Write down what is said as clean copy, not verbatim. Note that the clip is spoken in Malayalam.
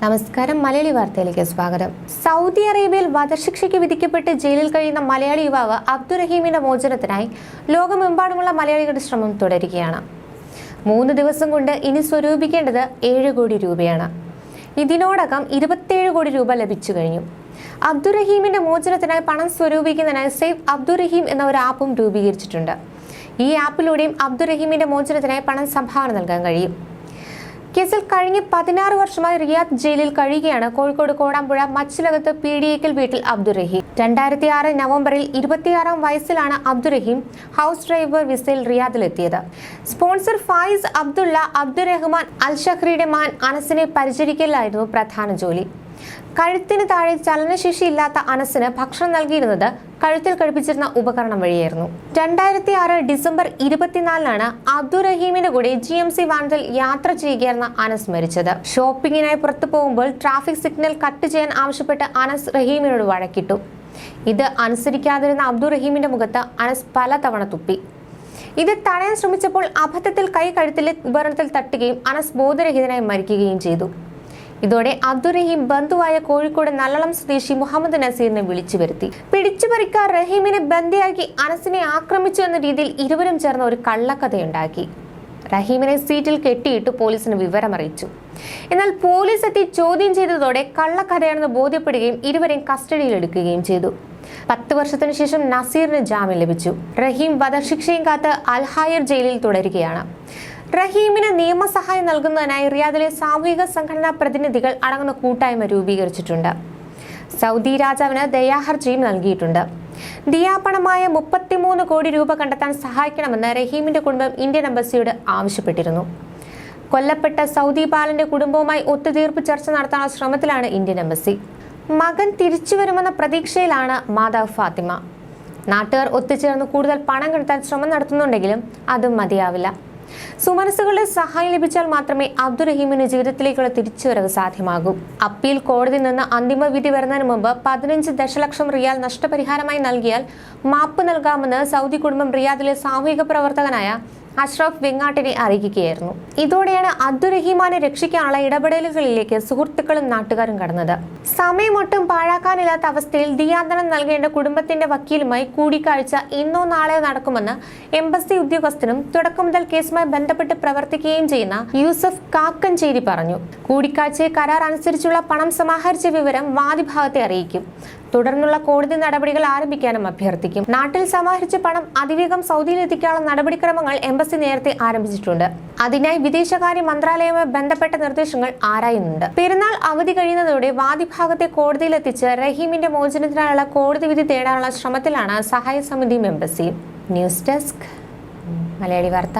നമസ്കാരം. മലയാളി വാർത്തയിലേക്ക് സ്വാഗതം. സൗദി അറേബ്യയിൽ വധശിക്ഷയ്ക്ക് വിധിക്കപ്പെട്ട് ജയിലിൽ കഴിയുന്ന മലയാളി യുവാവ് അബ്ദുറഹീമിന്റെ മോചനത്തിനായി ലോകമെമ്പാടുമുള്ള മലയാളികളുടെ ശ്രമം തുടരുകയാണ്. 3 ദിവസം കൊണ്ട് ഇനി സ്വരൂപിക്കേണ്ടത് 7 കോടി രൂപയാണ്. ഇതിനോടകം 27 കോടി രൂപ ലഭിച്ചു കഴിഞ്ഞു. അബ്ദുറഹീമിന്റെ മോചനത്തിനായി പണം സ്വരൂപിക്കുന്നതിനായി സേവ് അബ്ദുറഹീം എന്ന ഒരു ആപ്പും രൂപീകരിച്ചിട്ടുണ്ട്. ഈ ആപ്പിലൂടെയും അബ്ദുറഹീമിന്റെ മോചനത്തിനായി പണം സംഭാവന നൽകാൻ കഴിയും. കേസിൽ കഴിഞ്ഞ 16 വർഷമായി റിയാദ് ജയിലിൽ കഴിയുകയാണ് കോഴിക്കോട് കോടാമ്പുഴ മച്ചിലകത്ത് പീഡിയക്കൽ വീട്ടിൽ അബ്ദുറഹീം. 2006 നവംബറിൽ 26-ാം വയസ്സിലാണ് അബ്ദുറഹീം ഹൗസ് ഡ്രൈവർ വിസയിൽ റിയാദിലെത്തിയത്. സ്പോൺസർ ഫായിസ് അബ്ദുള്ള അബ്ദുറഹ്മാൻ അൽ ഷഹ്രിയുടെ മകൻ അനസിനെ പരിചരിക്കലായിരുന്നു പ്രധാന ജോലി. കഴുത്തിന് താഴെ ചലനശേഷിയില്ലാത്ത അനസിന് ഭക്ഷണം നൽകിയിരുന്നത് കഴുത്തിൽ ഘടിപ്പിച്ചിരുന്ന ഉപകരണം വഴിയായിരുന്നു. 2006 ഡിസംബർ 24-നാണ് അബ്ദുറഹീമിന്റെ കൂടെ GMC വാഹനത്തിൽ യാത്ര ചെയ്യുകയായിരുന്ന അനസ് മരിച്ചത്. ഷോപ്പിങ്ങിനായി പുറത്തു പോകുമ്പോൾ ട്രാഫിക് സിഗ്നൽ കട്ട് ചെയ്യാൻ ആവശ്യപ്പെട്ട് അനസ് റഹീമിനോട് വഴക്കിട്ടു. ഇത് അനുസരിക്കാതിരുന്ന അബ്ദുറഹീമിന്റെ മുഖത്ത് അനസ് പലതവണ തുപ്പി. ഇത് തടയാൻ ശ്രമിച്ചപ്പോൾ അബദ്ധത്തിൽ കൈ കഴുത്തിലെ ഉപകരണത്തിൽ തട്ടുകയും അനസ് ബോധരഹിതനായി മരിക്കുകയും ചെയ്തു. ഇതോടെ അബ്ദുറഹീം ബന്ധുവായ കോഴിക്കോട് നല്ലളം സ്വദേശി മുഹമ്മദ് നസീറിനെ വിളിച്ചു വരുത്തി. പിടിച്ചുപറിക്കാർ റഹീമിനെ ബന്ദിയാക്കി അനസിനെ ആക്രമിച്ചു എന്ന രീതിയിൽ ഇരുവരും ചേർന്ന് ഒരു കള്ളക്കഥയുണ്ടാക്കി. റഹീമിനെ സീറ്റിൽ കെട്ടിയിട്ട് പോലീസിന് വിവരമറിയിച്ചു. എന്നാൽ പോലീസ് എത്തി ചോദ്യം ചെയ്തതോടെ കള്ളക്കഥയാണെന്ന് ബോധ്യപ്പെടുകയും ഇരുവരെയും കസ്റ്റഡിയിലെടുക്കുകയും ചെയ്തു. 10 വർഷത്തിനു ശേഷം നസീറിന് ജാമ്യം ലഭിച്ചു. റഹീം വധശിക്ഷയും കാത്ത് അൽഹായർ ജയിലിൽ തുടരുകയാണ്. റഹീമിന് നിയമസഹായം നൽകുന്നതിനായി റിയാദിലെ സാമൂഹിക സംഘടനാ പ്രതിനിധികൾ അടങ്ങുന്ന കൂട്ടായ്മ രൂപീകരിച്ചിട്ടുണ്ട്. സൗദി രാജാവിന് ദയാഹർജിയും നൽകിയിട്ടുണ്ട്. ദിയാപണമായ 33 കോടി രൂപ കണ്ടെത്താൻ സഹായിക്കണമെന്ന് റഹീമിന്റെ കുടുംബം ഇന്ത്യൻ എംബസിയോട് ആവശ്യപ്പെട്ടിരുന്നു. കൊല്ലപ്പെട്ട സൗദി ബാലന്റെ കുടുംബവുമായി ഒത്തുതീർപ്പ് ചർച്ച നടത്താനുള്ള ശ്രമത്തിലാണ് ഇന്ത്യൻ എംബസി. മകൻ തിരിച്ചു വരുമെന്ന പ്രതീക്ഷയിലാണ് മാതാവ് ഫാത്തിമ. നാട്ടുകാർ ഒത്തുചേർന്ന് കൂടുതൽ പണം കണ്ടെത്താൻ ശ്രമം നടത്തുന്നുണ്ടെങ്കിലും അതും മതിയാവില്ല. സുമനസ്സുകളുടെ സഹായം ലഭിച്ചാൽ മാത്രമേ അബ്ദുറഹീമിന് ജീവിതത്തിലേക്കുള്ള തിരിച്ചുവരവ് സാധ്യമാകൂ. അപ്പീൽ കോടതിയിൽ നിന്ന് അന്തിമ വിധി വരുന്നതിന് മുമ്പ് 15 ദശലക്ഷം റിയാൽ നഷ്ടപരിഹാരമായി നൽകിയാൽ മാപ്പ് നൽകാമെന്ന് സൗദി കുടുംബം റിയാദിലെ സാമൂഹിക പ്രവർത്തകനായ അഷ്റഫ് വെങ്ങാട്ടിനെ അറിയിക്കുകയായിരുന്നു. ഇതോടെയാണ് അബ്ദുറഹീമാനെ രക്ഷിക്കാനുള്ള ഇടപെടലുകളിലേക്ക് സുഹൃത്തുക്കളും നാട്ടുകാരും കടന്നത്. സമയമൊട്ടും പാഴാക്കാനില്ലാത്ത അവസ്ഥയിൽ ദിയാദനം നൽകേണ്ട കുടുംബത്തിന്റെ വക്കീലുമായി കൂടിക്കാഴ്ച ഇന്നോ നാളെയോ നടക്കുമെന്ന് എംബസി ഉദ്യോഗസ്ഥനും തുടക്കം മുതൽ കേസുമായി ബന്ധപ്പെട്ട് പ്രവർത്തിക്കുകയും ചെയ്യുന്ന യൂസഫ് കാക്കഞ്ചേരി പറഞ്ഞു. കൂടിക്കാഴ്ചയെ കരാർ അനുസരിച്ചുള്ള പണം സമാഹരിച്ച വിവരം വാദിഭാഗത്തെ അറിയിക്കും. തുടർന്നുള്ള കോടതി നടപടികൾ ആരംഭിക്കാനും അഭ്യർത്ഥിക്കും. നാട്ടിൽ സമാഹരിച്ച പണം അതിവേഗം സൗദിയിലെത്തിക്കാനുള്ള നടപടിക്രമങ്ങൾ എംബസി നേരത്തെ ആരംഭിച്ചിട്ടുണ്ട്. അതിനായി വിദേശകാര്യ മന്ത്രാലയവുമായി ബന്ധപ്പെട്ട നിർദ്ദേശങ്ങൾ ആരായുന്നുണ്ട്. പെരുന്നാൾ അവധി കഴിയുന്നതോടെ വാദിഭാഗത്തെ കോടതിയിലെത്തിച്ച് റഹീമിന്റെ മോചനത്തിനായുള്ള കോടതി വിധി തേടാനുള്ള ശ്രമത്തിലാണ് സഹായ സമിതിയും എംബസിയും. ന്യൂസ് ഡെസ്ക് മലയാളി വാർത്ത.